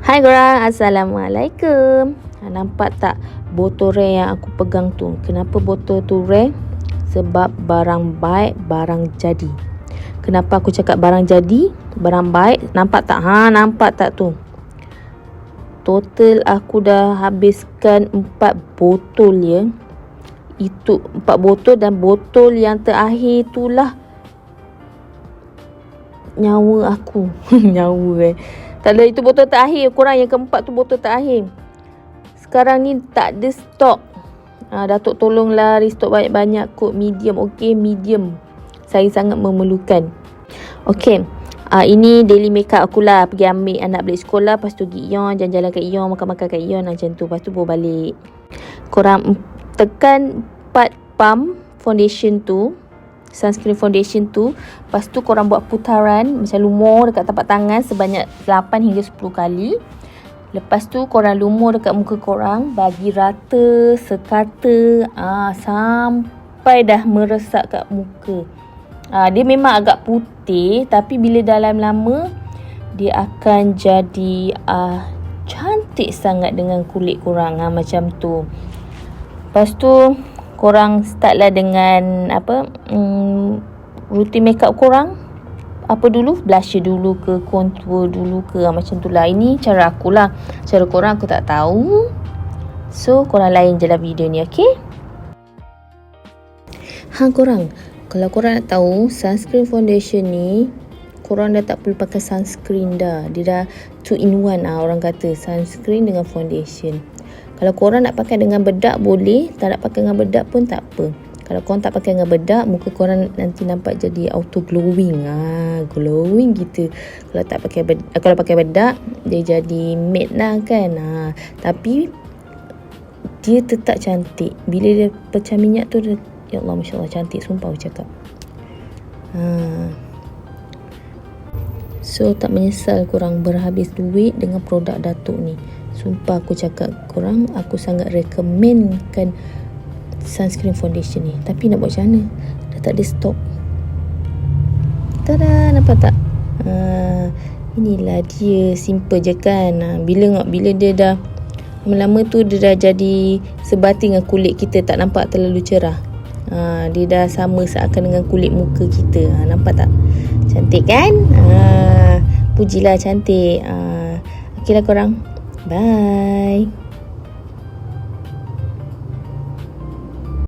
Hai korang, Assalamualaikum. Nampak tak botol rare yang aku pegang tu? Kenapa botol tu rare? Sebab barang baik, barang jadi. Kenapa aku cakap barang jadi, barang baik? Nampak tak? Nampak tak tu? Total aku dah habiskan 4 botol ya. Itu 4 botol, dan botol yang terakhir itulah nyawa aku. Nyawa tak ada, itu botol terakhir. Korang yang keempat tu botol terakhir. Sekarang ni tak ada stok. Datuk tolonglah restock banyak-banyak kot. Medium, okey, medium. Saya sangat memerlukan. Okey. Ini daily makeup aku lah. Pergi ambil anak balik sekolah, lepas tu pergi Ion, jalan-jalan kat Ion, makan-makan kat Ion macam tu. Lepas tu baru balik. Korang tekan 4 pump foundation tu, sunscreen foundation tu. Lepas tu korang buat putaran macam lumur dekat tapak tangan sebanyak 8 hingga 10 kali. Lepas tu korang lumur dekat muka korang, bagi rata sekata sampai dah meresap kat muka. Dia memang agak putih, tapi bila dalam lama dia akan jadi cantik sangat dengan kulit korang. Macam tu. Lepas tu korang startlah dengan rutin makeup korang. Apa dulu? Blusher dulu ke, contour dulu ke, macam tu lah. Ini cara aku lah. Cara korang aku tak tahu. So korang layan je lah video ni, okay? Korang, kalau korang nak tahu, sunscreen foundation ni korang dah tak perlu pakai sunscreen dah. Dia dah 2 in 1 orang kata, sunscreen dengan foundation. Kalau korang nak pakai dengan bedak boleh, tak nak pakai dengan bedak pun tak apa. Kalau korang tak pakai dengan bedak, muka korang nanti nampak jadi auto glowing. Glowing gitu. Kalau tak pakai kalau pakai bedak, dia jadi matte lah kan. Tapi dia tetap cantik. Bila dia pecah minyak tu, ya Allah, Masya Allah, cantik. Sumpah aku cakap. So tak menyesal korang berhabis duit dengan produk Datuk ni. Sumpah aku cakap korang, aku sangat recommendkan sunscreen foundation ni. Tapi nak buat macam mana? Dah tak ada stok. Tada, nampak tak? Inilah dia, simple je kan. Bila dia dah lama-lama tu, dia dah jadi sebati dengan kulit kita, tak nampak terlalu cerah. Dia dah sama seakan dengan kulit muka kita. Nampak tak? Cantik kan? Pujilah cantik. Okeylah korang. Bye.